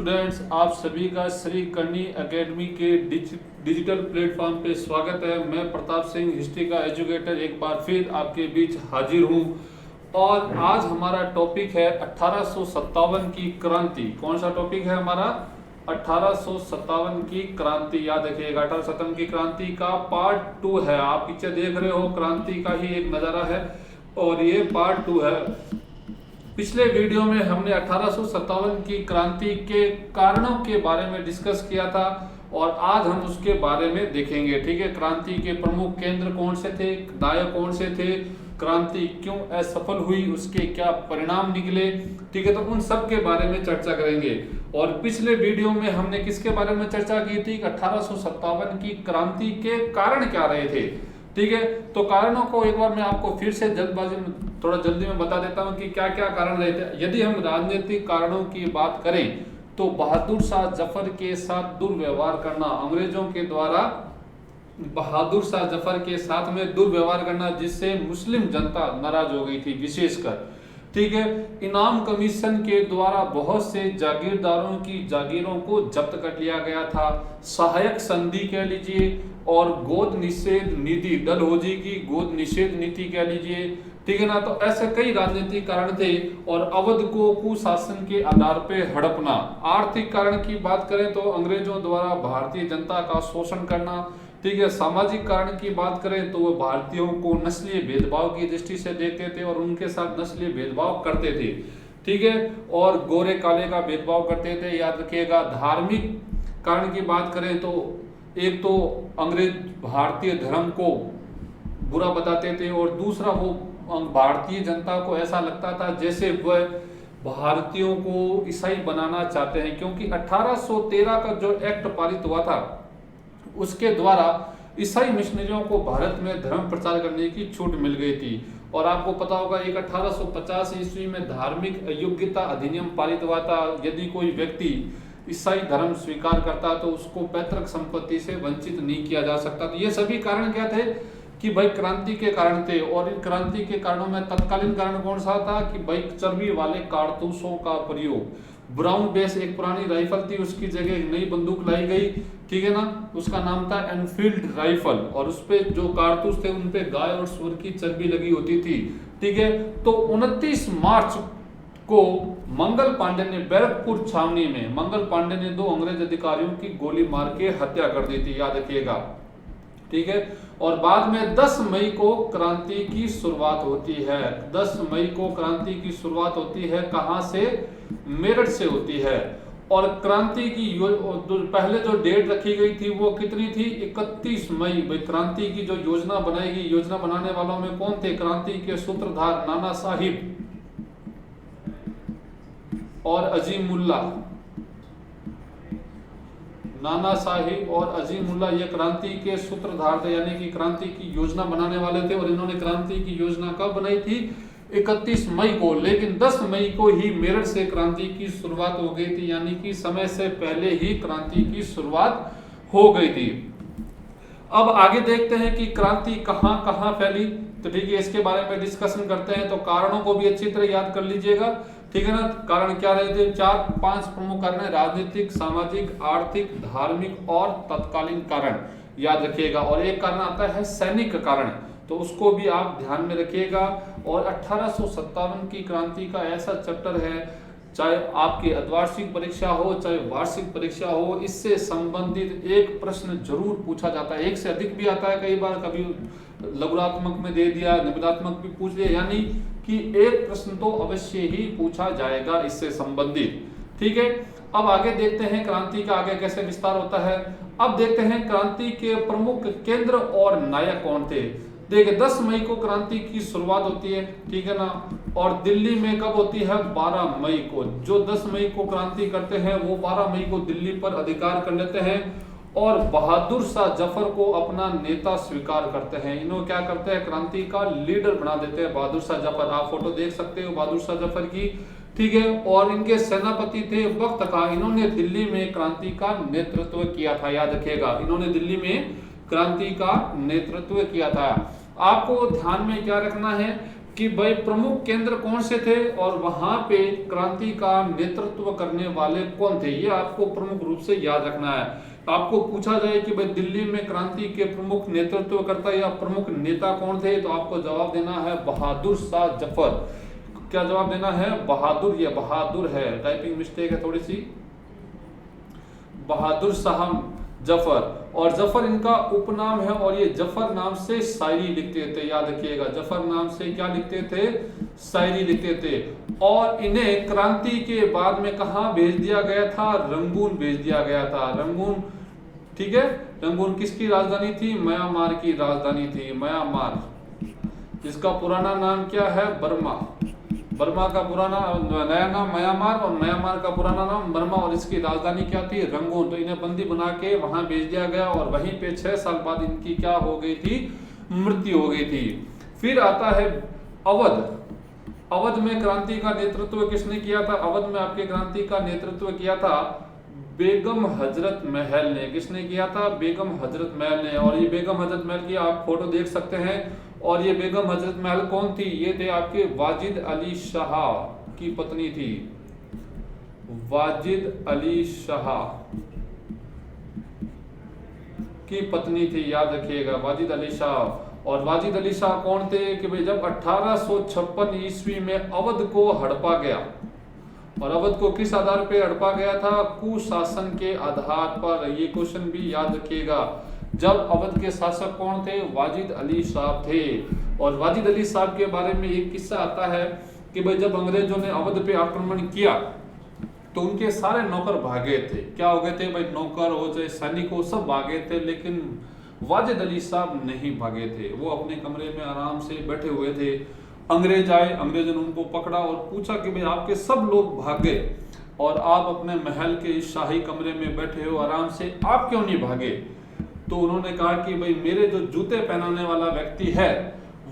Students, आप सभी का श्री करनी एकेडमी के डिजिटल प्लेटफॉर्म पे स्वागत है। मैं प्रताप सिंह, हिस्ट्री का एजुकेटर, एक बार फिर आपके बीच हाजिर हूँ। और आज हमारा टॉपिक है 1857 की क्रांति। कौन सा टॉपिक है हमारा? 1857 की क्रांति। याद रखिएगा, 1857 की क्रांति का पार्ट 2 है। आप पीछे देख रहे हो, क्रांति का ही एक नज़ारा है और ये पार्ट 2 है। पिछले वीडियो में हमने 1857 की क्रांति के कारणों के बारे में डिस्कस किया था और आज हम उसके बारे में देखेंगे। ठीक है, क्रांति के प्रमुख केंद्र कौन से थे, नायक कौन से थे, क्रांति क्यों असफल हुई, उसके क्या परिणाम निकले। ठीक है, तो उन सब के बारे में चर्चा करेंगे। और पिछले वीडियो में हमने किसके बारे में चर्चा की थी? 1857 की क्रांति के कारण क्या रहे थे। ठीक है, तो कारणों को एक बार मैं आपको फिर से जल्दबाजी में थोड़ा जल्दी में बता देता हूं कि क्या क्या कारण रहे थे। यदि हम राजनीतिक कारणों की बात करें तो बहादुर शाह जफर के साथ दुर्व्यवहार करना, अंग्रेजों के द्वारा बहादुर शाह जफर के साथ में दुर्व्यवहार करना, जिससे मुस्लिम जनता नाराज हो गई थी विशेषकर। ठीक है, इनाम कमीशन के द्वारा बहुत से जागीरदारों की जागीरों को जब्त कर लिया गया था। सहायक संधि कह लीजिए और गोद निषेध नीति, डलहौजी की गोद निषेध नीति कह लीजिए। ठीक है ना, तो ऐसे कई राजनीतिक कारण थे। और अवध को कुशासन के आधार पे हड़पना। आर्थिक कारण की बात करें तो अंग्रेजों द्वारा भारतीय जनता का शोषण करना। ठीक है, सामाजिक कारण की बात करें तो वो भारतीयों को नस्लीय भेदभाव की दृष्टि से देखते थे और उनके साथ नस्लीय भेदभाव करते थे। ठीक है, और गोरे काले का भेदभाव करते थे। याद रखिएगा। धार्मिक कारण की बात करें तो एक तो अंग्रेज भारतीय धर्म को बुरा बताते थे और दूसरा वो भारतीय जनता को ऐसा लगता था जैसे वह भारतीयों को ईसाई बनाना चाहते हैं, क्योंकि 1813 का जो एक्ट पारित हुआ था उसके द्वारा ईसाई मिशनरियों को भारत में धर्म प्रचार करने की छूट मिल गई थी। और आपको पता होगा एक 1850 ईस्वी में धार्मिक अयोग्यता अधिनियम पारित हुआ था। यदि कोई व्यक्ति ईसाई धर्म स्वीकार करता तो उसको पैतृक संपत्ति से वंचित नहीं किया जा सकता। तो ये सभी कारण क्या थे कि भाई क्रांति के कारण थे। और इन क्रांति के कारणों में तत्कालीन कारण कौन सा था कि भाई चर्बी वाले कारतूसों का प्रयोग। ब्राउन बेस एक पुरानी राइफल थी, उसकी जगह एक नई बंदूक लाई गई। ठीक है ना, उसका नाम था एनफील्ड राइफल और उसपे जो कारतूस थे उनपे गाय और सूअर की चर्बी लगी होती थी। ठीक है, तो 29 मार्च को मंगल पांडे ने बैरकपुर छावनी में मंगल पांडे ने 2 अंग्रेज अधिकारियों की गोली मार के हत्या कर दी थी। याद रखिएगा। ठीक है, और बाद में 10 मई को क्रांति की शुरुआत होती है। 10 मई को क्रांति की शुरुआत होती है। कहां से? मेरठ से होती है। और क्रांति की पहले जो डेट रखी गई थी वो कितनी थी? 31 मई। भाई क्रांति की जो योजना बनाई गई, योजना बनाने वालों में कौन थे? क्रांति के सूत्रधार नाना साहिब और अजीमुल्ला। नाना साहिब और अजीमुल्ला ये क्रांति के सूत्रधार थे, यानी कि क्रांति की योजना बनाने वाले थे। और इन्होंने क्रांति की योजना कब बनाई थी? 31 मई को। लेकिन 10 मई को ही मेरठ से क्रांति की शुरुआत हो गई थी, यानी कि समय से पहले ही क्रांति की शुरुआत हो गई थी। अब आगे देखते हैं कि क्रांति कहां कहां फैली। तो ठीक है, इसके बारे में डिस्कशन करते हैं। तो कारणों को भी अच्छी तरह याद कर लीजिएगा। ठीक है ना, कारण क्या रहे थे? 4-5 प्रमुख कारण है। राजनीतिक, सामाजिक, आर्थिक, धार्मिक और तत्कालीन कारण। याद रखिएगा। और एक कारण आता है सैनिक कारण, तो उसको भी आप ध्यान में रखिएगा। और 1857 की क्रांति का ऐसा चैप्टर है, चाहे आपकी अर्धवार्षिक परीक्षा हो चाहे वार्षिक परीक्षा हो, इससे संबंधित एक प्रश्न जरूर पूछा जाता है। एक से अधिक भी आता है कई बार, कभी लघुरात्मक में दे दिया, निबंधात्मक भी पूछ लिया, यानी कि एक प्रश्न तो अवश्य ही पूछा जाएगा इससे संबंधित। ठीक है, अब आगे देखते हैं क्रांति का आगे कैसे विस्तार होता है। अब देखते हैं क्रांति के प्रमुख केंद्र और नायक कौन थे। देखिए, 10 मई को क्रांति की शुरुआत होती है। ठीक है ना, और दिल्ली में कब होती है? 12 मई को। जो 10 मई को क्रांति करते हैं वो 12 मई को दिल्ली पर अधिकार कर लेते हैं और बहादुर शाह जफर को अपना नेता स्वीकार करते हैं। इन्हों क्या करते हैं? क्रांति का लीडर बना देते हैं बहादुर शाह जफर। आप फोटो देख सकते हो बहादुर शाह जफर की। ठीक है, और इनके सेनापति थे वक्त खां। इन्होंने दिल्ली में क्रांति का नेतृत्व किया था। याद रखिएगा, इन्होंने दिल्ली में क्रांति का नेतृत्व किया था। आपको ध्यान में क्या रखना है कि भाई प्रमुख केंद्र कौन से थे और वहां पे क्रांति का नेतृत्व करने वाले कौन थे, ये आपको प्रमुख रूप से याद रखना है। आपको पूछा जाए कि भाई दिल्ली में क्रांति के प्रमुख नेतृत्वकर्ता या प्रमुख नेता कौन थे, तो आपको जवाब देना है बहादुर शाह जफर। क्या जवाब देना है? बहादुर, या बहादुर है, टाइपिंग मिस्टेक है थोड़ी सी, बहादुर शाह जफर। और जफर इनका उपनाम है और ये जफर नाम से शायरी लिखते थे, याद रखिएगा, जफर नाम से क्या लिखते थे? शायरी लिखते थे। और इन्हें क्रांति के बाद में कहां भेज दिया गया था? रंगून भेज दिया गया था, रंगून, ठीक है। रंगून किसकी राजधानी थी? म्यांमार की राजधानी थी, म्यांमार, जिसका पुराना नाम क्या है? बर्मा। बर्मा का पुराना नया नाम म्यांमार और म्यांमार का पुराना नाम बर्मा, और इसकी राजधानी क्या थी? रंगून। तो इन्हें बंदी बना के वहां भेज दिया गया और वहीं पे 6 साल बाद इनकी क्या हो गई थी? मृत्यु हो गई थी। फिर आता है अवध। अवध में क्रांति का नेतृत्व किसने किया था? अवध में आपके क्रांति का नेतृत्व किया था बेगम हजरत महल ने। किसने किया था? बेगम हजरत महल ने। और ये बेगम हजरत महल की आप फोटो देख सकते हैं। और ये बेगम हजरत महल कौन थी? ये थे आपके वाजिद अली शाह की पत्नी थी, वाजिद अली शाह की पत्नी थी, याद रखिएगा, वाजिद अली शाह। और वाजिद अली शाह कौन थे? कि भाई जब 1856 ईस्वी में अवध को हड़पा गया, और अवध को किस आधार पे हड़पा गया था? कुशासन के आधार पर। ये क्वेश्चन भी याद रखिएगा। जब अवध के शासक कौन थे? वाजिद अली साहब थे। और वाजिद अली साहब के बारे में एक किस्सा आता है कि भाई जब अंग्रेजों ने अवध पे आक्रमण किया तो उनके सारे नौकर भागे थे। क्या हो गए थे भाई? नौकर हो चाहे सैनिक हो, सब भागे थे, लेकिन वाजिद अली साहब नहीं भागे थे। वो अपने कमरे में आराम से बैठे हुए थे। अंग्रेज आए, अंग्रेजों ने उनको पकड़ा और पूछा कि भाई आपके सब लोग भाग गए और आप अपने महल के इस शाही कमरे में बैठे हो आराम से, आप क्यों नहीं भागे? तो उन्होंने कहा कि भाई मेरे जो जूते पहनाने वाला व्यक्ति है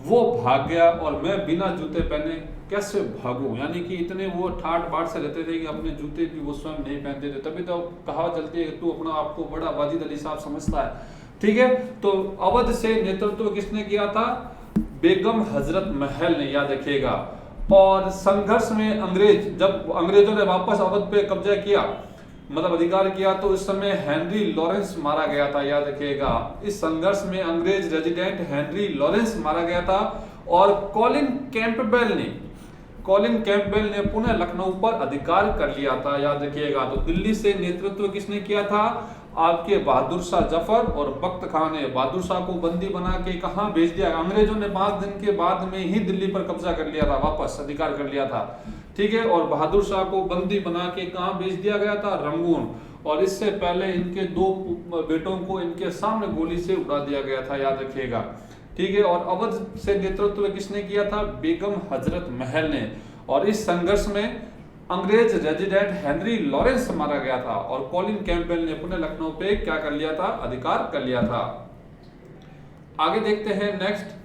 वो भाग गया और मैं बिना जूते पहने कैसे भागूं। यानी कि इतने वो ठाट बाट से रहते थे कि अपने जूते भी वो स्वयं नहीं पहनते थे। तभी तो कहावत चलती है कि तू अपना आपको बड़ा वाजिद अली साहब समझता है, ठीक है। तो अवध से नेतृत्व किसने किया था? बेगम हजरत महल ने, याद रखिएगा। और संघर्ष में जब अंग्रेजों ने वापस अवध पे कब्जा किया, मतलब अधिकार किया, तो इस समय हेनरी लॉरेंस मारा गया था, याद रखिएगा। इस संघर्ष में अंग्रेज रेजिडेंट हेनरी लॉरेंस मारा गया था और कॉलिन कैंपबेल ने पुनः लखनऊ पर अधिकार कर लिया था, याद रखिएगा। तो दिल्ली से नेतृत्व किसने किया था? आपके बहादुर शाह जफर। और बख्त खान ने बहादुर शाह को बंदी बना के कहां भेज दिया? अंग्रेजों ने 5 दिन के बाद में ही दिल्ली पर कब्जा कर लिया था, वापस अधिकार कर लिया था, ठीक है। और बहादुर शाह को बंदी बना के कहां भेज दिया गया था? रंगून। और इससे पहले इनके 2 बेटों को इनके सामने गोली से उड़ा दिया गया था, याद रखिएगा, ठीक है। और अवध से नेतृत्व किसने किया था? बेगम हजरत महल ने। और इस संघर्ष में अंग्रेज रेजिडेंट हेनरी लॉरेंस मारा गया था और कॉलिन कैंपबेल ने पुनः लखनऊ पे क्या कर लिया था? अधिकार कर लिया था। आगे देखते हैं नेक्स्ट।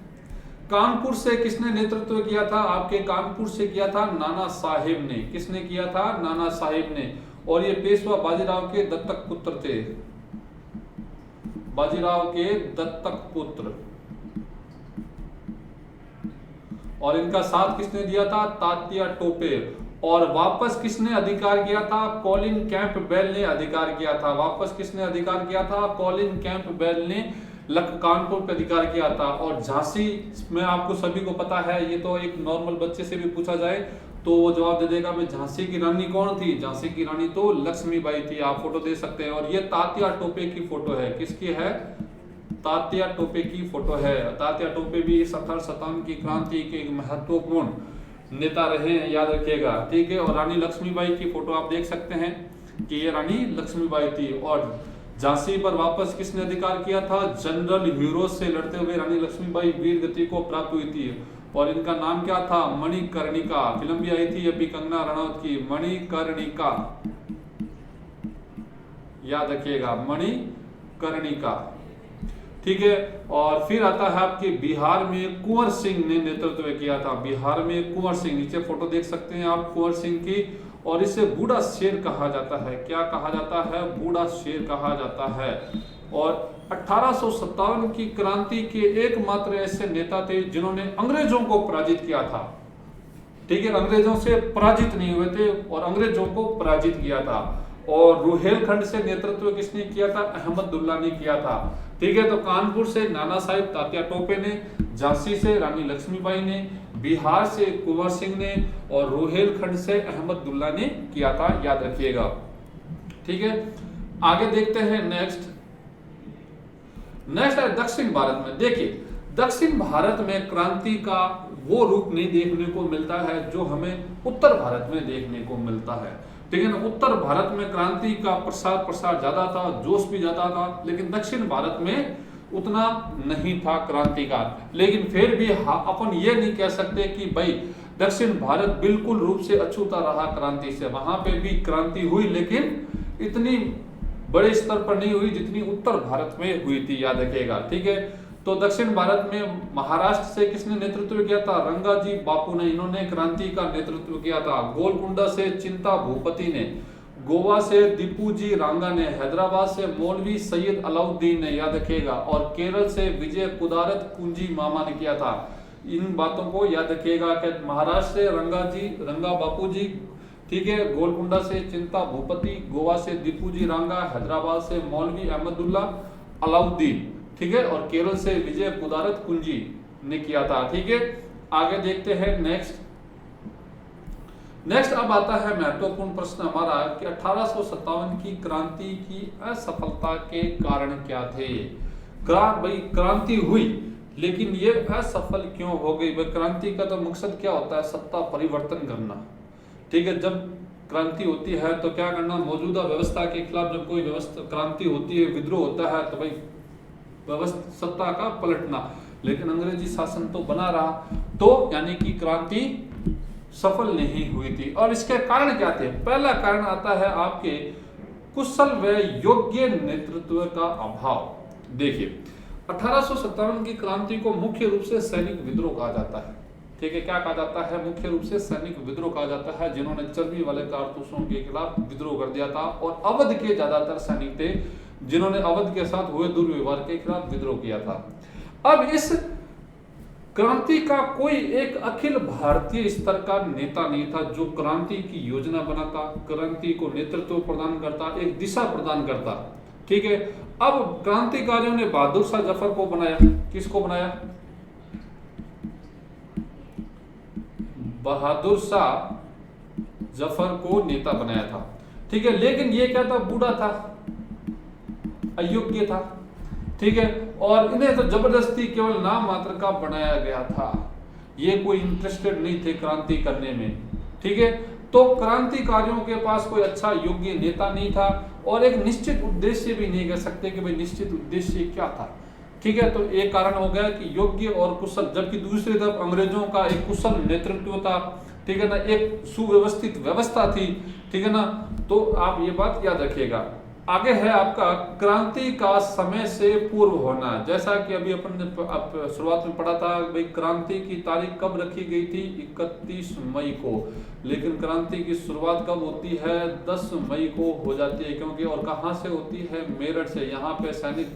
कानपुर से किसने नेतृत्व किया था? आपके कानपुर से किया था नाना साहेब ने। किसने किया था? नाना साहेब ने। और ये पेशवा बाजीराव के दत्तक पुत्र थे, बाजीराव के दत्तक पुत्र। और इनका साथ किसने दिया था? तात्या टोपे। और वापस किसने अधिकार किया था? कॉलिन कैंपबेल ने अधिकार किया था। वापस किसने अधिकार किया था? कॉलिन कैंपबेल ने कानपुर पे अधिकार किया था। और झांसी में आपको सभी को पता है, ये तो एक नॉर्मल बच्चे से भी पूछा जाए तो वो जवाब दे देगा भाई झांसी की रानी कौन थी? झांसी की रानी तो लक्ष्मीबाई थी। आप फोटो दे सकते हैं। और ये तात्या टोपे की फोटो है। किसकी है? तात्या टोपे की फोटो है। तात्या टोपे भी 1757 की क्रांति के एक महत्वपूर्ण नेता रहे हैं, याद रखिएगा, ठीक है। और रानी लक्ष्मीबाई की फोटो आप देख सकते हैं कि ये रानी लक्ष्मीबाई थी। और झांसी पर वापस किसने अधिकार किया था? जनरल ह्यूरोज से लड़ते हुए रानी लक्ष्मीबाई वीर गति को प्राप्त हुई थी। और इनका नाम क्या था? मणिकर्णिका। फिल्म भी आई थी अभी कंगना रनौत की, मणिकर्णिका, याद रखिएगा, मणिकर्णिका, ठीक है। और फिर आता है आपके बिहार में कुंवर सिंह ने नेतृत्व किया था। बिहार में कुंवर सिंह, नीचे फोटो देख सकते हैं आप कुंवर सिंह की। और इसे बूढ़ा शेर कहा जाता है। क्या कहा जाता है? बूढ़ा शेर कहा जाता है। और 1857 की क्रांति के एकमात्र ऐसे नेता थे जिन्होंने अंग्रेजों को पराजित किया था। ठीक है, अंग्रेजों से पराजित नहीं हुए थे और अंग्रेजों को पराजित किया था। और रुहेलखंड से नेतृत्व किसने किया था? अहमदुल्ला ने किया था। ठीक है, तो कानपुर से नाना साहिब तात्या टोपे ने, झांसी से रानी लक्ष्मीबाई ने, बिहार से कुंवर सिंह ने और रुहेलखंड से अहमदुल्ला ने किया था, याद रखिएगा। ठीक है, आगे देखते हैं नेक्स्ट है दक्षिण भारत में। देखिए, दक्षिण भारत में क्रांति का वो रूप नहीं देखने को मिलता है जो हमें उत्तर भारत में देखने को मिलता है। ठीक है ना, उत्तर भारत में क्रांति का प्रसार ज्यादा था, जोश भी ज्यादा था, लेकिन दक्षिण भारत में उतना नहीं था क्रांति का। लेकिन फिर भी अपन ये नहीं कह सकते कि भाई दक्षिण भारत बिल्कुल रूप से अछूता रहा क्रांति से। वहां पे भी क्रांति हुई, लेकिन इतनी बड़े स्तर पर नहीं हुई जितनी उत्तर भारत में हुई थी, याद रखिएगा। ठीक है, तो दक्षिण भारत में महाराष्ट्र से किसने नेतृत्व किया था? रंगाजी बापू ने, इन्होंने क्रांति का नेतृत्व किया था। गोलकुंडा से चिंता भूपति ने, गोवा से दीपूजी रांगा ने, हैदराबाद से मौलवी सैयद अलाउद्दीन ने, याद रखिएगा। और केरल से विजय कुदारत कुंजी मामा ने किया था। इन बातों को याद रखिएगा कि महाराष्ट्र से रंगा बापूजी, ठीक है, गोलकुंडा से चिंता भूपति, गोवा से दीपूजी रांगा, हैदराबाद से मौलवी अहमदुल्ला अलाउद्दीन, ठीक है, और केरल से विजय कुदारत कुंजी ने किया था। ठीक है, आगे देखते हैं नेक्स्ट अब आता है महत्वपूर्ण प्रश्न हमारा कि 1857 की क्रांति की असफलता के कारण क्या थे। भाई क्रांति हुई, लेकिन ये असफल क्यों हो गई? भाई क्रांति का तो मकसद क्या होता है? सत्ता परिवर्तन करना। ठीक है, जब क्रांति होती है तो क्या करना? मौजूदा व्यवस्था के खिलाफ जब कोई क्रांति होती है, विद्रोह होता है, तो भाई सत्ता का पलटना। लेकिन अंग्रेजी शासन तो बना रहा, तो यानी कि क्रांति सफल नहीं हुई थी। और इसके कारण क्या थे? पहला कारण आता है आपके कुशल व योग्य नेतृत्व का अभाव। देखिए, 1857 की क्रांति को मुख्य रूप से सैनिक विद्रोह कहा जाता है। ठीक है, क्या कहा जाता है? मुख्य रूप से सैनिक विद्रोह कहा जाता है, जिन्होंने चर्बी वाले कारतूसों के खिलाफ विद्रोह कर दिया था। और अवध के ज्यादातर सैनिक थे जिन्होंने अवध के साथ हुए दुर्व्यवहार के खिलाफ विद्रोह किया था। अब इस क्रांति का कोई एक अखिल भारतीय स्तर का नेता नहीं था जो क्रांति की योजना बनाता, क्रांति को नेतृत्व प्रदान करता, एक दिशा प्रदान करता। ठीक है, अब क्रांतिकारियों ने बहादुर शाह जफर को बनाया। किसको बनाया? बहादुर शाह जफर को नेता बनाया था। ठीक है, लेकिन ये क्या था? बूढ़ा था, अयोग्य था। ठीक है, और इन्हें तो जबरदस्ती केवल नाम मात्र का बनाया गया था। ये कोई इंटरेस्टेड नहीं थे क्रांति करने में। ठीक है, तो क्रांतिकारियों के पास कोई अच्छा योग्य नेता नहीं था और एक निश्चित उद्देश्य भी नहीं कह सकते कि भाई निश्चित उद्देश्य क्या था। ठीक है, तो एक कारण हो गया कि योग्य और कुशल, जबकि दूसरी तरफ अंग्रेजों का एक कुशल नेतृत्व था। ठीक है ना, एक सुव्यवस्थित व्यवस्था थी। ठीक है ना, तो आप ये बात याद रखिएगा। आगे है आपका क्रांति का समय से पूर्व होना। जैसा कि अभी अपन ने शुरुआत में पढ़ा था, भाई क्रांति की तारीख कब रखी गई थी? 31 मई को। लेकिन क्रांति की शुरुआत कब होती है? 10 मई को हो जाती है। क्योंकि और कहाँ से होती है? मेरठ से। यहाँ पे सैनिक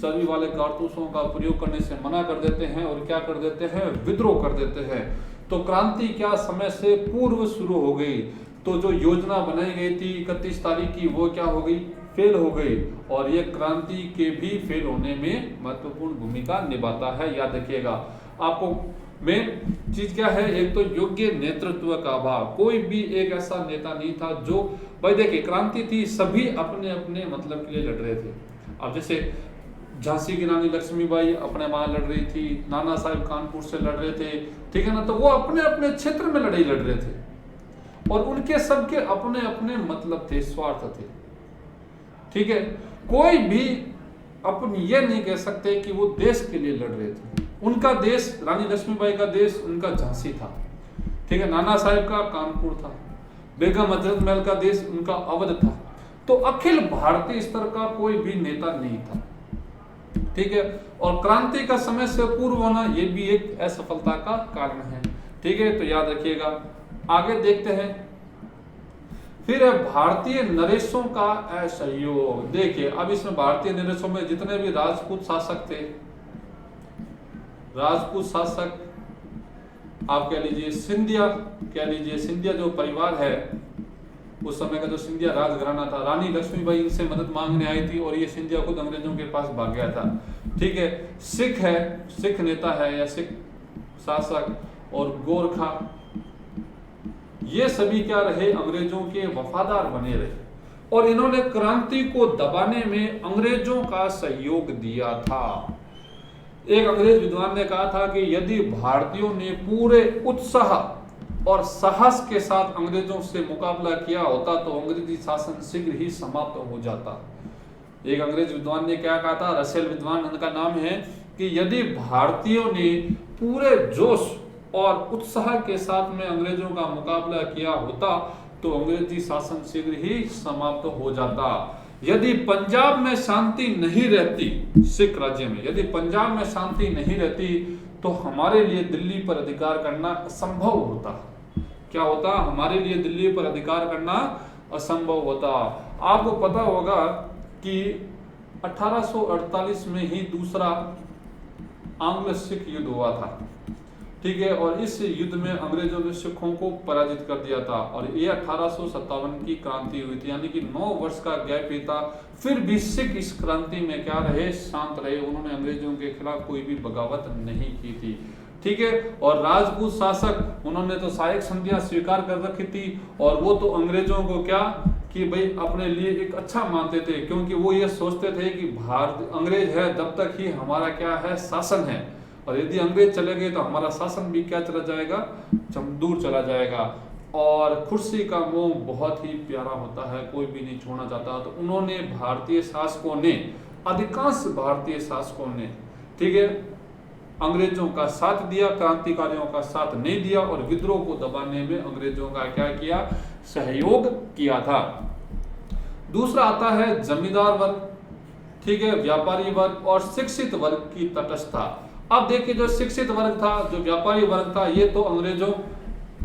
चर्बी वाले कारतूसों का प्रयोग करने से मना कर देते हैं और क्या कर देते हैं? विद्रोह कर देते हैं। तो क्रांति क्या समय से पूर्व शुरू हो गई। तो जो योजना बनाई गई थी 31 तारीख की, वो क्या हो गई? फेल हो गई। और ये क्रांति के भी फेल होने में महत्वपूर्ण भूमिका निभाता है, याद रखिएगा। आपको मेन चीज क्या है? एक तो योग्य नेतृत्व का अभाव। कोई भी एक ऐसा नेता नहीं था जो, भाई देखिए क्रांति थी, सभी अपने अपने मतलब के लिए लड़ रहे थे। अब जैसे झांसी की रानी लक्ष्मीबाई अपने वहां लड़ रही थी, नाना साहिब कानपुर से लड़ रहे थे। ठीक है ना, तो वो अपने अपने क्षेत्र में लड़ाई लड़ रहे थे और उनके सबके अपने अपने मतलब थे, स्वार्थ थे। ठीक है, कोई भी अपन ये नहीं कह सकते कि वो देश के लिए लड़ रहे थे। उनका देश, रानी लक्ष्मीबाई का देश उनका झांसी था। ठीक है, नाना साहिब का कानपुर था, बेगम हजरत महल का देश उनका अवध था। तो अखिल भारतीय स्तर का कोई भी नेता नहीं था। ठीक है, और क्रांति का समय से पूर्व होना ये भी एक असफलता का कारण है। ठीक है, तो याद रखिएगा। आगे देखते हैं। फिर है भारतीय नरेशों का असहयोग। देखिए अब इसमें भारतीय नरेशों में जितने भी राजपूत शासक थे, राजपूत शासक, आप कह लीजिए सिंधिया, कह लीजिए सिंधिया जो परिवार है, उस समय का जो सिंधिया राजघराना था, रानी लक्ष्मीबाई इनसे मदद मांगने आई थी और ये सिंधिया खुद अंग्रेजों के पास भाग गया था। ठीक है, सिख है, सिख नेता है या सिख शासक, और गोरखा, ये सभी क्या रहे, अंग्रेजों के वफादार बने रहे और इन्होंने क्रांति को दबाने में अंग्रेजों का सहयोग दिया था। एक अंग्रेज विद्वान ने कहा था कि यदि भारतीयों ने पूरे उत्साह और साहस के साथ अंग्रेजों से मुकाबला किया होता तो अंग्रेजी शासन शीघ्र ही समाप्त हो जाता। एक अंग्रेज विद्वान ने क्या कहा था, रसेल विद्वान उनका नाम है, कि यदि भारतीयों ने पूरे जोश और उत्साह के साथ में अंग्रेजों का मुकाबला किया होता तो अंग्रेजी शासन शीघ्र ही समाप्त हो जाता। यदि पंजाब में शांति नहीं रहती, सिख राज्य में यदि पंजाब में शांति नहीं रहती तो हमारे लिए दिल्ली पर अधिकार करना असंभव होता। क्या होता, हमारे लिए दिल्ली पर अधिकार करना असंभव होता। आपको पता होगा कि 1848 में ही दूसरा आंग्ल सिख युद्ध हुआ था। ठीक है, और इस युद्ध में अंग्रेजों ने सिखों को पराजित कर दिया था और ये 1857 की क्रांति हुई थी, यानी कि 9 वर्ष का गैप ही था। फिर भी सिख इस क्रांति में क्या रहे, शांत रहे, उन्होंने अंग्रेजों के खिलाफ कोई भी बगावत नहीं की थी। ठीक है, और राजपूत शासक उन्होंने तो सहायक संधियां स्वीकार कर रखी थी और वो तो अंग्रेजों को क्या कि भाई अपने लिए एक अच्छा मानते थे, क्योंकि वो ये सोचते थे कि भारत अंग्रेज है तब तक ही हमारा क्या है, शासन है, और यदि अंग्रेज चले गए तो हमारा शासन भी क्या चला जाएगा, दूर चला जाएगा। और कुर्सी का मोह बहुत ही प्यारा होता है, कोई भी नहीं छोड़ना चाहता। तो उन्होंने भारतीय शासकों ने, अधिकांश भारतीय शासकों ने, ठीक है, अंग्रेजों का साथ दिया, क्रांतिकारियों का साथ नहीं दिया और विद्रोह को दबाने में अंग्रेजों का क्या किया, सहयोग किया था। दूसरा आता है जमींदार वर्ग, ठीक है, व्यापारी वर्ग और शिक्षित वर्ग की तटस्थता। अब देखिए जो शिक्षित वर्ग था, जो व्यापारी वर्ग था, ये तो अंग्रेजों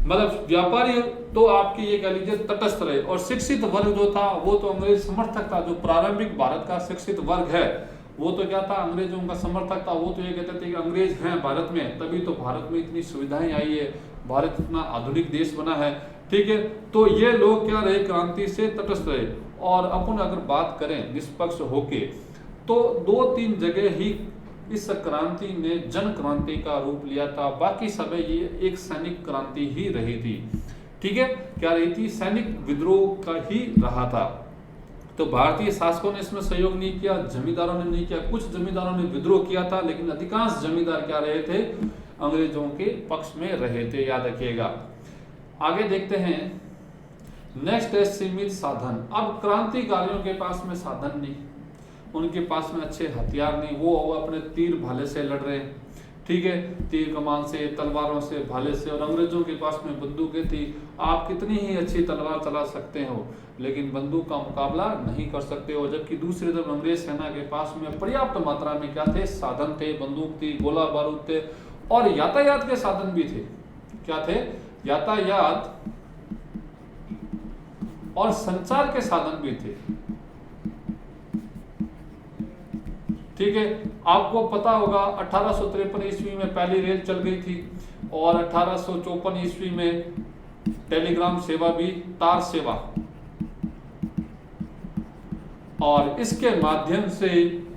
मतलब व्यापारी तो आपकी ये कह लीजिए तटस्थ रहे, और शिक्षित वर्ग जो था वो तो अंग्रेज समर्थक था। जो प्रारंभिक भारत का शिक्षित वर्ग है वो तो क्या था, अंग्रेजों का समर्थक था। वो तो ये कहते थे कि अंग्रेज हैं भारत में, तभी तो भारत में इतनी सुविधाएं आई है, भारत इतना आधुनिक देश बना है। ठीक है, तो ये लोग क्या रहे, क्रांति से तटस्थ रहे। और अपन अगर बात करें निष्पक्ष होके तो 2-3 जगह ही इस क्रांति ने जन क्रांति का रूप लिया था, बाकी समय ये एक सैनिक क्रांति ही रही थी। ठीक है, क्या रही थी, सैनिक विद्रोह का ही रहा था। तो भारतीय शासकों ने इसमें सहयोग नहीं किया, जमींदारों ने नहीं किया, कुछ जमींदारों ने विद्रोह किया था, लेकिन अधिकांश जमींदार क्या रहे थे, अंग्रेजों के पक्ष में रहे थे, याद रखिएगा। आगे देखते हैं, नेक्स्ट है सीमित साधन। अब क्रांतिकारियों के पास में साधन नहीं, उनके पास में अच्छे हथियार नहीं, वो अपने तीर भाले से लड़ रहे हैं। ठीक है, तीर कमान से, तलवारों से, भाले से, और अंग्रेजों के पास में बंदूकें थी। आप कितनी ही अच्छी तलवार चला सकते हो लेकिन बंदूक का मुकाबला नहीं कर सकते हो। जबकि दूसरी तरफ अंग्रेज सेना के पास में पर्याप्त मात्रा में क्या थे, साधन थे, बंदूक थी, गोला बारूद थे और यातायात के साधन भी थे। क्या थे, यातायात और संचार के साधन भी थे। ठीक है, आपको पता होगा 1853 ईस्वी में पहली रेल चल गई थी और 1854 ईस्वी में टेलीग्राम सेवा भी, तार सेवा, और इसके माध्यम से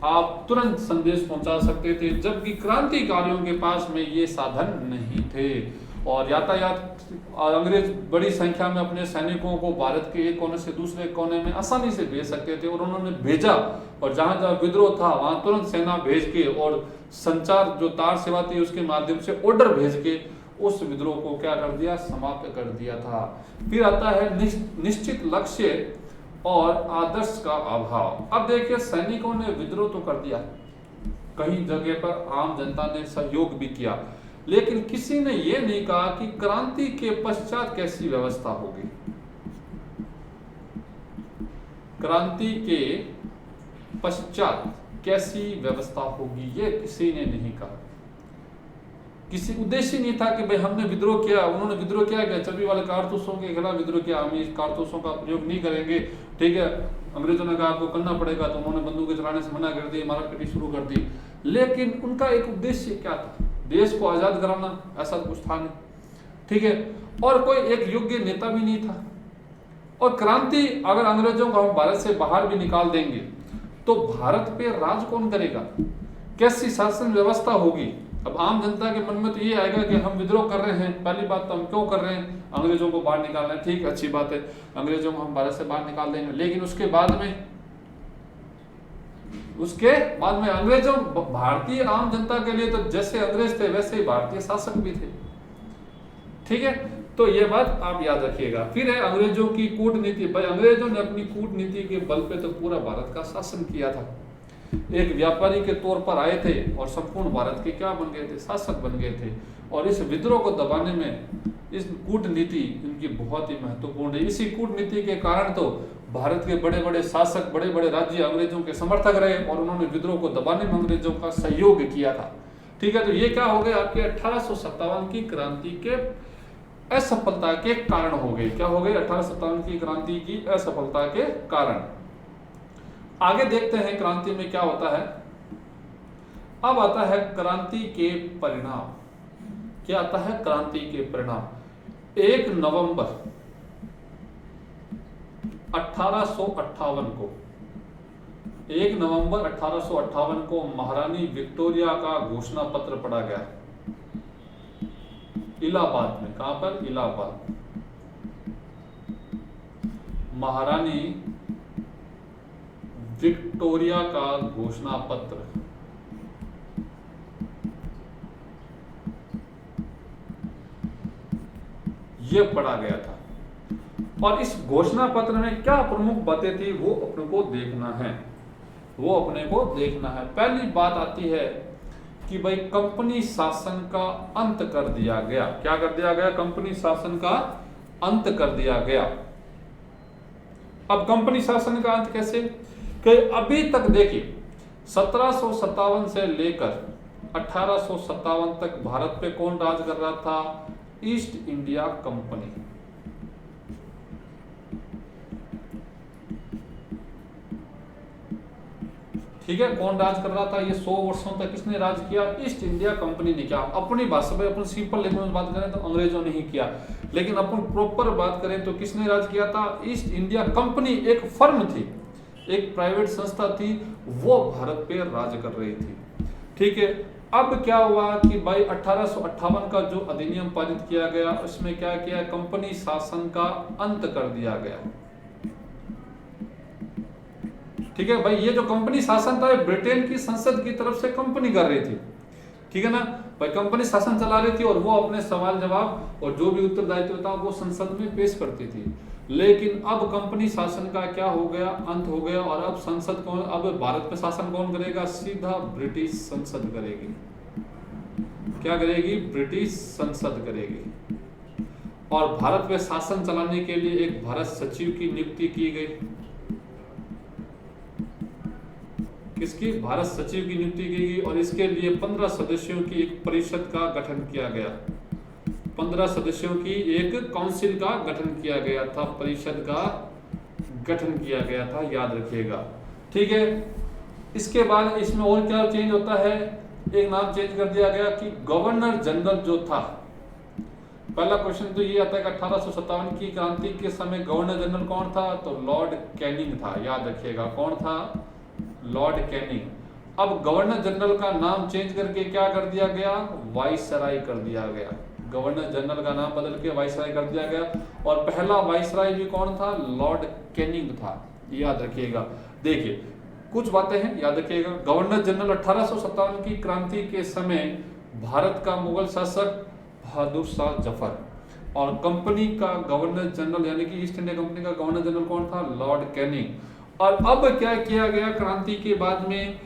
आप तुरंत संदेश पहुंचा सकते थे, जबकि क्रांतिकारियों के पास में ये साधन नहीं थे। और यातायात, और अंग्रेज बड़ी संख्या में अपने सैनिकों को भारत के एक कोने से दूसरे कोने में आसानी से भेज सकते थे और उन्होंने भेजा, और जहां जहां विद्रोह था वहां तुरंत सेना भेज के और संचार जो तार सेवा थी उसके माध्यम से ऑर्डर भेज के उस विद्रोह को क्या कर दिया, समाप्त कर दिया था। फिर आता है निश्चित लक्ष्य और आदर्श का अभाव। अब देखिए, सैनिकों ने विद्रोह तो कर दिया, कई जगह पर आम जनता ने सहयोग भी किया, लेकिन किसी ने यह नहीं कहा कि क्रांति के पश्चात कैसी व्यवस्था होगी। क्रांति के पश्चात कैसी व्यवस्था होगी, ये किसी ने नहीं कहा। किसी उद्देश्य नहीं था कि भाई हमने विद्रोह किया, उन्होंने विद्रोह किया क्या, चर्बी वाले कारतूसों के खिलाफ विद्रोह किया, हम इस कारतूसों का प्रयोग नहीं करेंगे, ठीक है। अंग्रेजों ने कहा आपको करना पड़ेगा, तो उन्होंने बंदूकें चलाने से मना कर दी, मारा पीटी शुरू कर दी। लेकिन उनका एक उद्देश्य क्या था, देश को आजाद कराना, ऐसा कुछ था नहीं, ठीक है। और कोई एक योग्य नेता भी नहीं था। और क्रांति अगर अंग्रेजों को हम भारत से बाहर भी निकाल देंगे तो भारत पे राज कौन करेगा, कैसी शासन व्यवस्था होगी। अब आम जनता के मन में तो ये आएगा कि हम विद्रोह कर रहे हैं, पहली बात तो हम क्यों कर रहे हैं, अंग्रेजों को बाहर निकालना है, ठीक, अच्छी बात है, अंग्रेजों को हम भारत से बाहर निकाल देंगे। लेकिन उसके बाद में अंग्रेजों, भारतीय आम जनता के लिए तो जैसे अंग्रेज थे वैसे ही भारतीय शासक भी थे, ठीक है। तो ये बात आप याद रखिएगा। फिर है अंग्रेजों की कूटनीति। भाई अंग्रेजों ने अपनी कूटनीति के बल पे तो पूरा भारत का शासन किया था। एक व्यापारी के तौर पर आए थे और संपूर्ण भारत के क्या बन गए थे, शासक बन गए थे। और इस विद्रोह को दबाने में इस कूटनीति इनकी बहुत ही महत्वपूर्ण है। इसी कूटनीति के कारण तो भारत के बड़े बड़े शासक, बड़े बड़े राज्य अंग्रेजों के समर्थक रहे और उन्होंने विद्रोह को दबाने में अंग्रेजों का सहयोग किया था, ठीक है। तो ये क्या हो गया, आपके 1857 की क्रांति के असफलता के कारण हो गई। क्या हो गई, 1857 की क्रांति की असफलता के कारण। आगे देखते हैं क्रांति में क्या होता है। अब आता है क्रांति के परिणाम। क्या आता है, क्रांति के परिणाम। 1 नवंबर 1858 को 1 नवंबर 1858 को महारानी विक्टोरिया का घोषणा पत्र पढ़ा गया इलाहाबाद में। कहां पर, इलाहाबाद। महारानी विक्टोरिया का घोषणा पत्र। यह पढ़ा गया था। और इस घोषणा पत्र में क्या प्रमुख बातें थी वो अपने को देखना है। पहली बात आती है कि भाई कंपनी शासन का अंत कर दिया गया। क्या कर दिया गया, कंपनी शासन का अंत कर दिया गया। अब कंपनी शासन का अंत कैसे, कि अभी तक देखिए 1757 से लेकर 1857 तक भारत पे कौन राज कर रहा था, ईस्ट इंडिया कंपनी। ठीक है, कौन राज कर रहा था, ये 100 वर्षों तक किसने राज किया, ईस्ट इंडिया कंपनी ने किया। अपनी भाषा में, अपन सिंपल लैंग्वेज में बात करें तो अंग्रेजों ने ही किया, लेकिन अपन प्रॉपर बात करें तो किसने राज किया था, ईस्ट इंडिया कंपनी एक फर्म थी, एक प्राइवेट संस्था थी, वो भारत पे राज कर रही थी। ठीक है, अब क्या हुआ कि भाई 1858 का जो अधिनियम पारित किया गया उसमें क्या किया, कंपनी शासन का अंत कर दिया गया। ठीक है भाई, ये जो कंपनी शासन था ब्रिटेन की संसद की तरफ से कंपनी कर रही थी, ठीक है ना भाई, कंपनी शासन चला रही थी और वो अपने सवाल जवाब और जो भी उत्तरदायित्व था वो संसद में पेश करती थी। लेकिन अब कंपनी शासन का क्या हो गया, अंत हो गया, और अब संसद कौन, अब भारत में शासन कौन करेगा, सीधा ब्रिटिश संसद करेगी। क्या करेगी, ब्रिटिश संसद करेगी। और भारत में शासन चलाने के लिए एक भारत सचिव की नियुक्ति की गई। किसकी, भारत सचिव की नियुक्ति की गई, और इसके लिए 15 सदस्यों की एक परिषद का गठन किया गया। 15 सदस्यों की एक काउंसिल का गठन किया गया था, परिषद का गठन किया गया था, याद रखिएगा। ठीक है, इसके बाद इसमें और क्या चेंज होता है, एक नाम चेंज कर दिया गया कि गवर्नर जनरल जो था। पहला क्वेश्चन तो ये आता है कि 1857 की क्रांति के समय गवर्नर जनरल कौन था, तो लॉर्ड कैनिंग था, याद रखिएगा, कौन था, लॉर्ड कैनिंग। अब गवर्नर जनरल का नाम चेंज करके क्या कर दिया गया, वाइसराय कर दिया गया। गवर्नर जनरल का नाम बदल के वाइसराय कर दिया गया, और पहला वाइसराय भी कौन था, लॉर्ड कैनिंग था, याद रखिएगा। देखिए कुछ बातें हैं, याद रखिएगा। गवर्नर जनरल 1857 की क्रांति के समय भारत का मुगल शासक बहादुर शाह जफर, और कंपनी का गवर्नर जनरल यानी कि ईस्ट इंडिया कंपनी का गवर्नर जनरल कौन था, लॉर्ड कैनिंग। और अब क्या किया गया, क्रांति के बाद में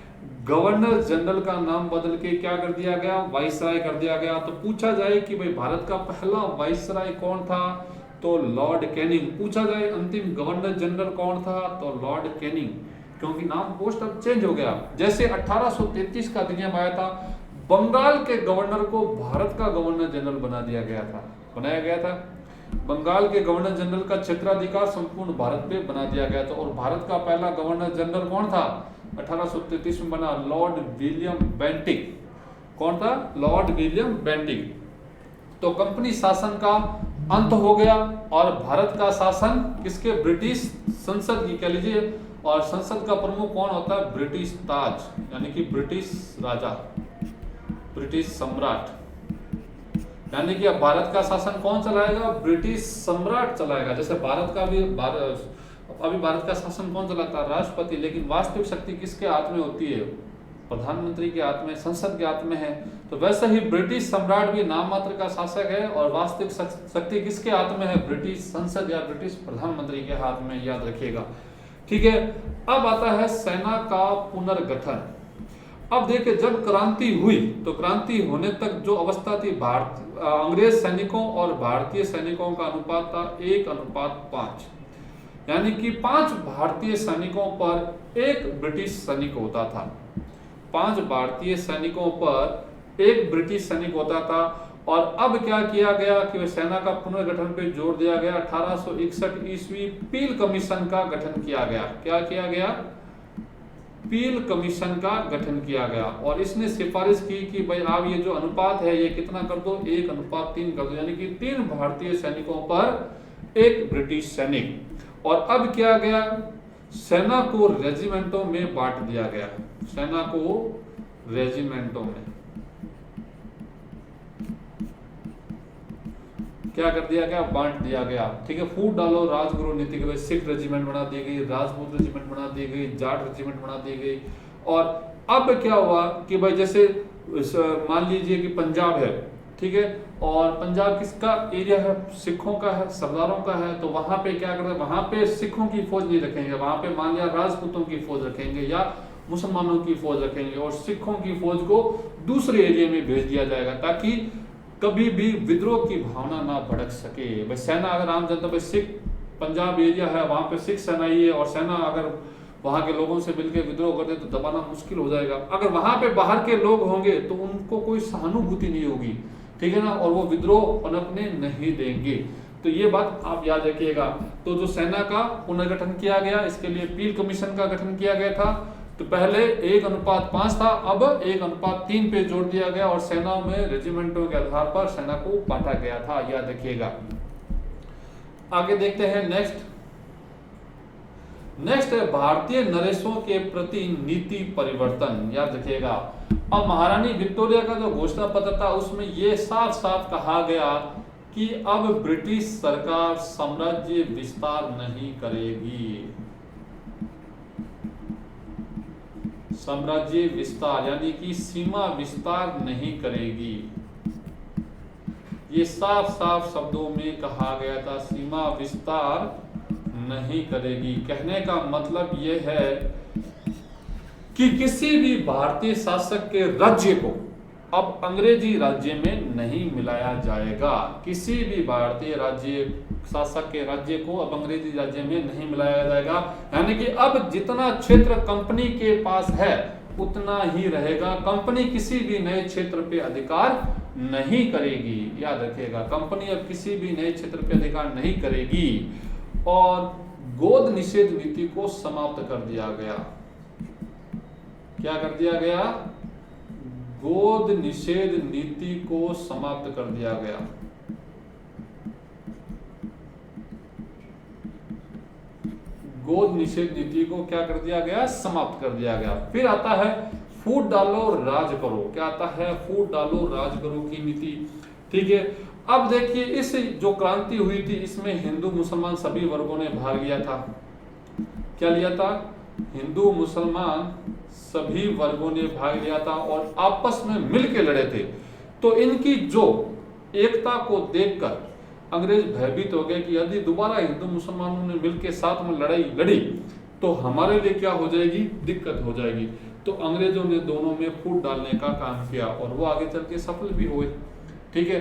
गवर्नर जनरल का नाम बदल के क्या कर दिया गया, वाइसराय कर दिया गया। तो पूछा जाए कि भाई भारत का पहला वाइसराय कौन था, तो लॉर्ड कैनिंग। पूछा जाए अंतिम गवर्नर जनरल कौन था, तो लॉर्ड कैनिंग, क्योंकि नाम पोस्ट अब चेंज हो गया। जैसे 1833 का अधिनियम आया था, बंगाल के गवर्नर को भारत का गवर्नर जनरल बनाया गया था। बंगाल के गवर्नर जनरल का क्षेत्राधिकार संपूर्ण भारत पे बना दिया गया था। और भारत का पहला गवर्नर जनरल कौन था? 1833 में बना लॉर्ड विलियम बेंटिक। कौन था? Lord William Bentinck. तो कंपनी शासन का अंत हो गया और भारत का शासन किसके? ब्रिटिश संसद की कह लीजिए। और संसद का प्रमुख कौन होता है? ब्रिटिश ताज, यानी कि ब्रिटिश राजा, ब्रिटिश सम्राट। यानी कि अब भारत का शासन कौन चलाएगा? ब्रिटिश सम्राट चलाएगा। जैसे भारत का भी अभी भारत का शासन कौन चलाता है? राष्ट्रपति। लेकिन वास्तविक शक्ति किसके हाथ में होती है? प्रधानमंत्री के हाथ में, संसद के हाथ में है। तो वैसे ही ब्रिटिश सम्राट भी नाम मात्र का शासक है और वास्तविक शक्ति किसके हाथ में है? ब्रिटिश संसद या ब्रिटिश प्रधानमंत्री के हाथ में, याद रखिएगा। ठीक है। अब आता है सेना का पुनर्गठन। अब देखिए, जब क्रांति हुई तो क्रांति होने तक जो अवस्था थी, अंग्रेज सैनिकों और भारतीय सैनिकों का अनुपात था 1:5, यानी कि 5 भारतीय सैनिकों पर 1 ब्रिटिश सैनिक होता था। 5 भारतीय सैनिकों पर 1 ब्रिटिश सैनिक होता था। और अब क्या किया गया कि सेना का पुनर्गठन पे जोर दिया गया। 1861 ईस्वी पील कमीशन का गठन किया गया। क्या किया गया? पील कमीशन का गठन किया गया। और इसने सिफारिश की कि भाई आप ये जो अनुपात है ये कितना कर दो? 1:3 कर दो, यानी कि 3 भारतीय सैनिकों पर 1 ब्रिटिश सैनिक। और अब क्या गया? सेना को रेजिमेंटों में बांट दिया गया। सेना को रेजिमेंटों में क्या कर दिया गया? बांट दिया गया। ठीक है। फूट डालो राजगुरु नीति के, सिख रेजिमेंट बना दी गई, राजपूत रेजिमेंट बना दी गई, जाट रेजिमेंट बना दी गई। और अब क्या हुआ कि भाई जैसे मान लीजिए कि पंजाब है, ठीक है, और पंजाब किसका एरिया है? सिखों का है, सरदारों का है। तो वहां पे क्या करते हैं? वहां पे सिखों की फौज नहीं रखेंगे, वहां पे मान लिया राजपूतों की फौज रखेंगे या मुसलमानों की फौज रखेंगे, और सिखों की फौज को दूसरे एरिया में भेज दिया जाएगा ताकि कभी भी विद्रोह की भावना ना भड़क सके। भाई सेना अगर आम जनता पे सिख पंजाब एरिया है, वहां पे सिख सेना ही है, और सेना अगर वहां के लोगों से मिलकर विद्रोह कर दे तो दबाना मुश्किल हो जाएगा। अगर वहां पे बाहर के लोग होंगे तो उनको कोई सहानुभूति नहीं होगी, ठीक है ना, और वो विद्रोह पनपने नहीं देंगे। तो ये बात आप याद रखिएगा। तो जो सेना का पुनर्गठन किया गया, इसके लिए पील कमीशन का गठन किया गया था। तो पहले 1:5 था, अब 1:3 पे जोड़ दिया गया और सेनाओं में रेजिमेंटों के आधार पर सेना को बांटा गया था, याद रखिएगा। आगे देखते हैं नेक्स्ट है भारतीय नरेशों के प्रति नीति परिवर्तन, याद रखिएगा। अब महारानी विक्टोरिया का जो घोषणा पत्र था उसमें यह साफ साफ कहा गया कि अब ब्रिटिश सरकार साम्राज्य विस्तार नहीं करेगी। साम्राज्य विस्तार यानी कि सीमा विस्तार नहीं करेगी। ये साफ साफ शब्दों में कहा गया था, सीमा विस्तार नहीं करेगी। कहने का मतलब यह है कि किसी भी भारतीय शासक के राज्य को अब अंग्रेजी राज्य में नहीं मिलाया जाएगा। किसी भी भारतीय राज्य शासक के राज्य को अब अंग्रेजी राज्य में नहीं मिलाया जाएगा। यानी कि अब जितना क्षेत्र कंपनी के पास है उतना ही रहेगा। कंपनी किसी भी नए क्षेत्र पे अधिकार नहीं करेगी, याद रखिएगा। कंपनी अब किसी भी नए क्षेत्र पे अधिकार नहीं करेगी। और गोद निषेध नीति को समाप्त कर दिया गया। क्या कर दिया गया? गोद निषेध नीति को समाप्त कर दिया गया। गोद निषेध नीति को क्या कर दिया गया? समाप्त कर दिया गया। फिर आता है फूट डालो राज करो। क्या आता है? फूट डालो राज करो की नीति, ठीक है। अब देखिए, इस जो क्रांति हुई थी इसमें हिंदू मुसलमान सभी वर्गों ने भाग लिया था। क्या लिया था? हिंदू मुसलमान सभी वर्गों ने भाग लिया था और आपस में मिलकर लड़े थे। तो इनकी जो एकता को देखकर अंग्रेज भयभीत हो गए कि यदि दोबारा हिंदू मुसलमानों ने मिलकर साथ में लड़ाई लड़ी तो हमारे लिए क्या हो जाएगी? दिक्कत हो जाएगी। तो अंग्रेजों ने दोनों में फूट डालने का काम किया और वो आगे चल के सफल भी हुए, ठीक है।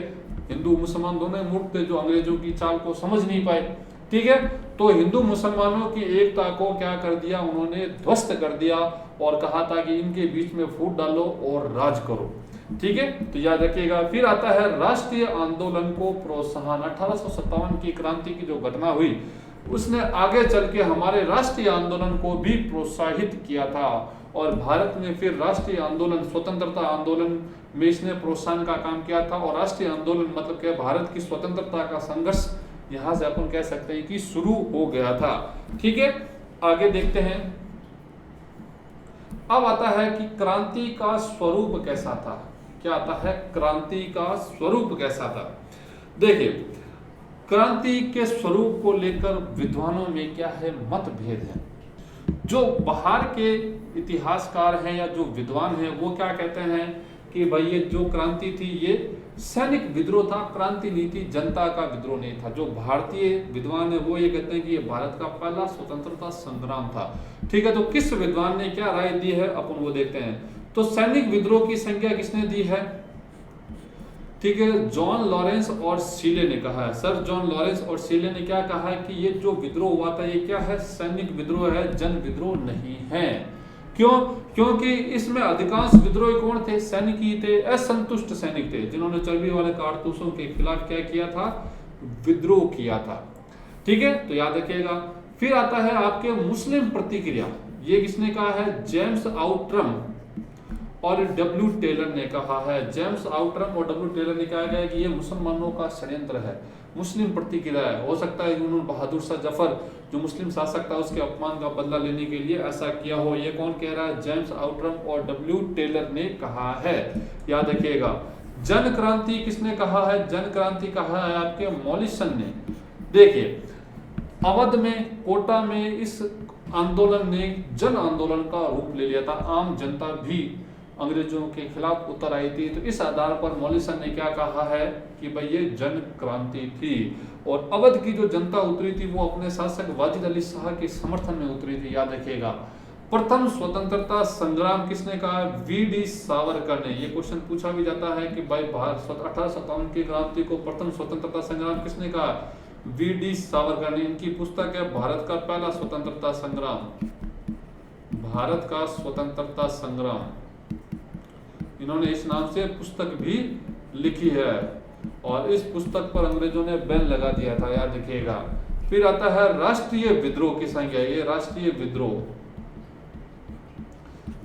हिंदू मुसलमान दोनों मूर्ख थे जो अंग्रेजों की चाल को समझ नहीं पाए, ठीक है। तो हिंदू मुसलमानों की एकता को क्या कर दिया? उन्होंने ध्वस्त कर दिया और कहा था कि इनके बीच में फूट डालो और राज करो। ठीक है, तो याद रखिएगा। फिर आता है राष्ट्रीय आंदोलन को प्रोत्साहन। 1857 की क्रांति की जो घटना हुई उसने आगे चल के हमारे राष्ट्रीय आंदोलन को भी प्रोत्साहित किया था, और भारत में फिर राष्ट्रीय आंदोलन, स्वतंत्रता आंदोलन में इसने प्रोत्साहन का काम किया था। और राष्ट्रीय आंदोलन मतलब क्या, भारत की स्वतंत्रता का संघर्ष यहां से अपन कह सकते हैं कि शुरू हो गया था। ठीक है, आगे देखते हैं। अब आता है कि क्रांति का स्वरूप कैसा था। क्या आता है, क्रांति का स्वरूप कैसा था। देखिए, क्रांति के स्वरूप को लेकर विद्वानों में क्या है, मतभेद है। जो बाहर के इतिहासकार हैं या जो विद्वान हैं वो क्या कहते हैं कि भाई ये जो क्रांति थी ये सैनिक विद्रोह था, क्रांति नहीं थी, जनता का विद्रोह नहीं था। जो भारतीय विद्वान है वो ये कहते हैं कि ये भारत का पहला स्वतंत्रता संग्राम था। ठीक है, तो किस विद्वान ने क्या राय दी है अपन वो देखते हैं। तो सैनिक विद्रोह की संज्ञा किसने दी है, ठीक है, जॉन लॉरेंस और सीले ने कहा है। सर जॉन लॉरेंस और सीले ने क्या कहा है कि ये जो विद्रोह हुआ था ये क्या है, सैनिक विद्रोह है, जन विद्रोह नहीं है। क्यों, क्योंकि इसमें अधिकांश विद्रोही कौन थे, सैनिक ही थे, असंतुष्ट सैनिक थे, जिन्होंने चर्बी वाले कारतूसों के खिलाफ क्या किया था, विद्रोह किया था। ठीक है, तो याद रखिएगा। फिर आता है आपके मुस्लिम प्रतिक्रिया। ये किसने कहा है, जेम्स आउट्रम और डब्ल्यू टेलर ने कहा है। जेम्स आउट्रम और डब्ल्यू टेलर ने कहा है कि ये मुसलमानों का षड्यंत्र है, मुस्लिम प्रतिक्रिया है। हो सकता है कि उन्होंने बहादुर शाह जफर जो मुस्लिम शासक था उसके अपमान का बदला लेने के लिए ऐसा किया हो। ये कौन कह रहा है, जेम्स आउट्रम और डब्ल्यू टेलर ने कहा है। याद रखिएगा। जन क्रांति किसने कहा है, जन क्रांति कहा है आपके मॉलिसन ने। देखिए, अवध में, कोटा में इस आंदोलन ने जन आंदोलन का रूप ले लिया था। आम जनता भी अंग्रेजों के खिलाफ उतर आई थी। तो इस आधार पर मॉलिसन ने क्या कहा है कि भाई ये जन क्रांति थी। और अवध की जो जनता उतरी थी वो अपने शासक वाजिद अली शाह के समर्थन में उतरी थी। याद रखिएगा। प्रथम स्वतंत्रता संग्राम किसने कहा, वी.डी. सावरकर ने। ये क्वेश्चन पूछा भी जाता है कि भाई 1857 की क्रांति को प्रथम स्वतंत्रता संग्राम किसने कहा, वी.डी. सावरकर ने। इनकी पुस्तक है भारत का पहला स्वतंत्रता संग्राम, भारत का स्वतंत्रता संग्राम। इन्होंने इस नाम से पुस्तक भी लिखी है और इस पुस्तक पर अंग्रेजों ने बैन लगा दिया था। याद रखिएगा। फिर आता है राष्ट्रीय विद्रोह की संज्ञा। ये राष्ट्रीय विद्रोह,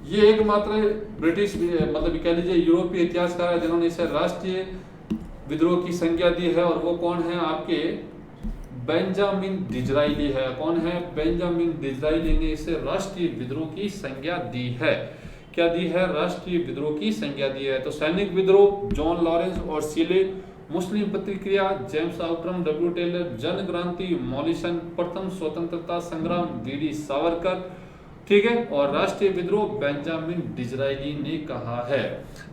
ये एकमात्र ब्रिटिश मतलब कह लीजिए यूरोपीय इतिहासकार है जिन्होंने इसे राष्ट्रीय विद्रोह की संज्ञा दी है। और वो कौन है, आपके बेंजामिन डिज़राइली है। कौन है, बेंजामिन डिज़राइली ने इसे राष्ट्रीय विद्रोह की संज्ञा दी है। क्या दी है, राष्ट्रीय विद्रोह की संज्ञा दी है। तो सैनिक विद्रोह जॉन लॉरेंस और सीले, मुस्लिम प्रतिक्रिया James Outram, W Taylor, Jan Kranti मॉलिसन, प्रथम स्वतंत्रता संग्राम वी.डी. सावरकर, ठीक है, और राष्ट्रीय विद्रोह बेंजामिन डिज़राइली ने कहा है।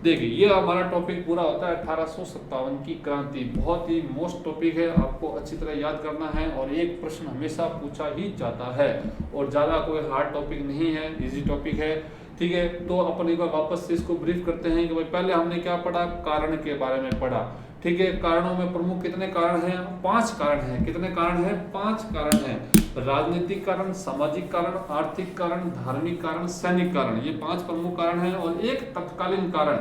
देखिए, ये हमारा टॉपिक पूरा होता है 1857 की क्रांति। बहुत ही मोस्ट टॉपिक है, आपको अच्छी तरह याद करना है और एक प्रश्न हमेशा पूछा ही जाता है और ज़्यादा कोई हार्ड टॉपिक नहीं है, इजी टॉपिक है। ठीक है, तो अपन एक बार वापस से इसको ब्रीफ करते हैं कि भाई पहले हमने क्या पढ़ा, कारण के बारे में पढ़ा। ठीक है, कारणों में प्रमुख कितने कारण हैं, 5 कारण हैं। कितने कारण हैं, 5 कारण हैं। राजनीतिक कारण, सामाजिक कारण, आर्थिक कारण, धार्मिक कारण, सैनिक कारण। ये 5 प्रमुख कारण हैं और एक तत्कालीन कारण,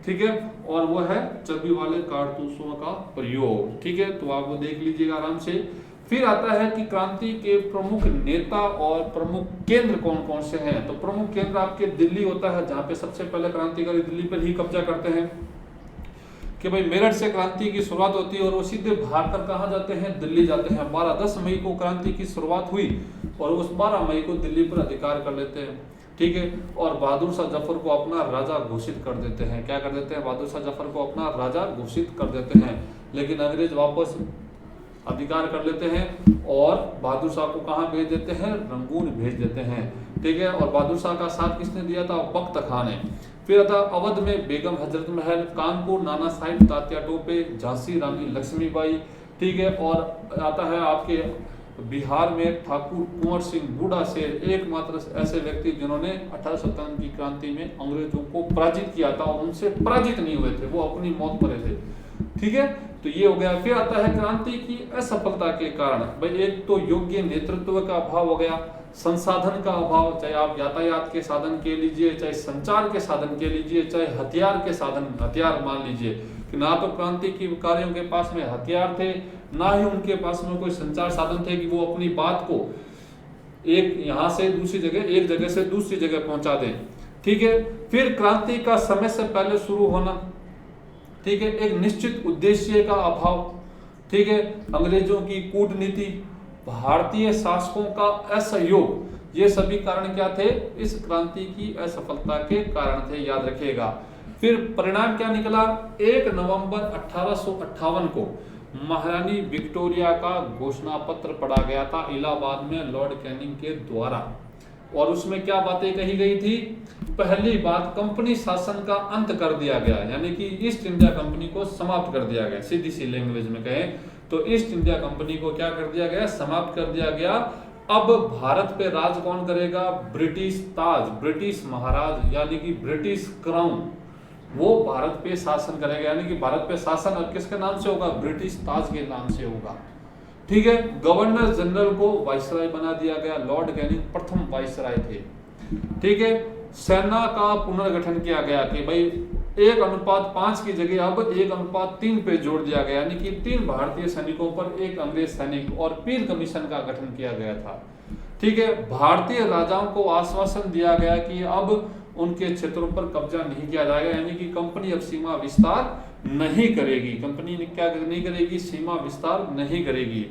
ठीक है, और वो है चर्बी वाले कारतूसों का प्रयोग। ठीक है, तो आप वो देख लीजिएगा आराम से। फिर आता है कि क्रांति के प्रमुख नेता और प्रमुख केंद्र कौन कौन से हैं। तो प्रमुख केंद्र आपके दिल्ली होता है, जहां पे सबसे पहले क्रांतिकारी दिल्ली पर ही कब्जा करते हैं कि भाई मेरठ से क्रांति की शुरुआत होती है और वो सीधे भाग कर कहाँ जाते हैं, दिल्ली जाते हैं। 10 मई को क्रांति की शुरुआत हुई और उस 12 मई को दिल्ली पर अधिकार कर लेते हैं। ठीक है, और बहादुर शाह जफर को अपना राजा घोषित कर देते हैं। क्या कर देते हैं, बहादुर शाह जफर को अपना राजा घोषित कर देते हैं। लेकिन अंग्रेज वापस अधिकार कर लेते हैं और बहादुर शाह को कहाँ भेज देते हैं, रंगून भेज देते हैं। ठीक है, और बहादुर शाह का साथ किसने दिया था, बख्त खान ने। फिर आता अवध में बेगम हजरत महल, कानपुर नाना साहिब तात्या टोपे, झांसी रानी लक्ष्मीबाई। ठीक है, और आता है आपके बिहार में ठाकुर कुंवर सिंह बूढ़ा शेर, एकमात्र ऐसे व्यक्ति जिन्होंने 1857 की क्रांति में अंग्रेजों को पराजित किया था और उनसे पराजित नहीं हुए थे, वो अपनी मौत मरे थे। ठीक है, तो ये हो गया। फिर आता है क्रांति की असफलता के कारण। भाई एक तो योग्य नेतृत्व का अभाव हो गया, संसाधन का अभाव, चाहे आप यातायात के साधन के लीजिए, चाहे संचार के साधन के लीजिए, चाहे हथियार के साधन, हथियार मान लीजिए कि ना तो क्रांतिकारियों के पास में हथियार थे, ना ही उनके पास में कोई संचार साधन थे कि वो अपनी बात को एक यहाँ से दूसरी जगह, एक जगह से दूसरी जगह पहुंचा दें। ठीक है। फिर क्रांति का समय से पहले शुरू होना, ठीक है, एक निश्चित उद्देश्य का अभाव, ठीक है, अंग्रेजों की कूटनीति, भारतीय शासकों का असहयोग, ये सभी कारण क्या थे, इस क्रांति की असफलता के कारण थे, याद रखिएगा। फिर परिणाम क्या निकला, 1 नवंबर 1858 को महारानी विक्टोरिया का घोषणा पत्र पढ़ा गया था इलाहाबाद में लॉर्ड कैनिंग के द्वारा, और उसमें क्या बातें कही गई थी। पहली बात, कंपनी शासन का अंत कर दिया गया, यानी कि ईस्ट इंडिया कंपनी को समाप्त कर दिया गया। सीधी सी लैंग्वेज में कहें तो ईस्ट इंडिया कंपनी को क्या कर दिया गया, समाप्त कर दिया गया। अब भारत पे राज कौन करेगा, ब्रिटिश ताज, ब्रिटिश महाराज, यानी कि ब्रिटिश क्राउन, वो भारत पे शासन करेगा। यानी कि भारत पे शासन अब किसके नाम से होगा, ब्रिटिश ताज के नाम से होगा। ठीक है। गवर्नर जनरल को वाइसराय बना दिया गया, लॉर्ड कैनिंग प्रथम वाइसराय थे। ठीक है। सेना का पुनर्गठन किया गया कि भाई 1:5 की जगह अब 1:3 पे जोड़ दिया गया, यानी कि 3 भारतीय सैनिकों पर 1 अंग्रेज सैनिक, और पील कमीशन का गठन किया गया था। ठीक है। भारतीय राजाओं को आश्वासन दिया गया कि अब उनके क्षेत्रों पर कब्जा नहीं किया जाएगा, यानी कि कंपनी अब सीमा विस्तार नहीं करेगी। कंपनी ने क्या नहीं करेगी, सीमा विस्तार नहीं करेगी।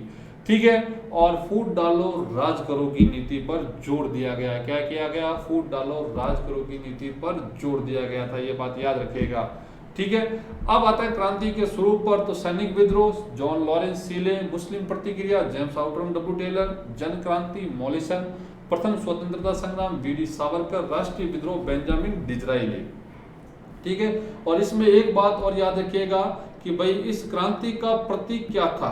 ठीक है। और फूट डालो राज करो की नीति पर जोर दिया गया। क्या किया गया, फूट डालो राज करो की नीति पर जोर दिया गया था, ये बात याद रखिएगा। ठीक है। अब आता है क्रांति के स्वरूप पर, तो सैनिक विद्रोह, जॉन लॉरेंस सीले, मुस्लिम प्रतिक्रिया, James Outram W Taylor, Jan Kranti, मॉलिसन, प्रथम स्वतंत्रता संग्राम, वीडी सावरकर, राष्ट्रीय विद्रोह, बेंजामिन डिज़राइली। ठीक है। और इसमें एक बात और याद रखिएगा कि भाई इस क्रांति का प्रतीक क्या था,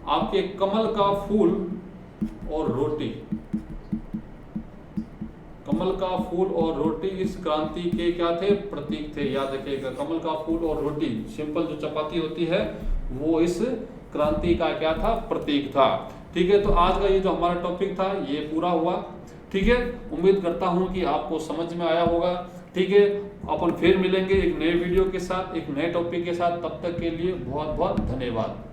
आपके कमल का फूल और रोटी, कमल का फूल और रोटी इस क्रांति के क्या थे, प्रतीक थे, याद रखिएगा। कमल का फूल और रोटी, सिंपल जो चपाती होती है, वो इस क्रांति का क्या था, प्रतीक था। ठीक है। तो आज का ये जो हमारा टॉपिक था ये पूरा हुआ। ठीक है। उम्मीद करता हूं कि आपको समझ में आया होगा। ठीक है। अपन फिर मिलेंगे एक नए वीडियो के साथ, एक नए टॉपिक के साथ। तब तक के लिए बहुत बहुत धन्यवाद।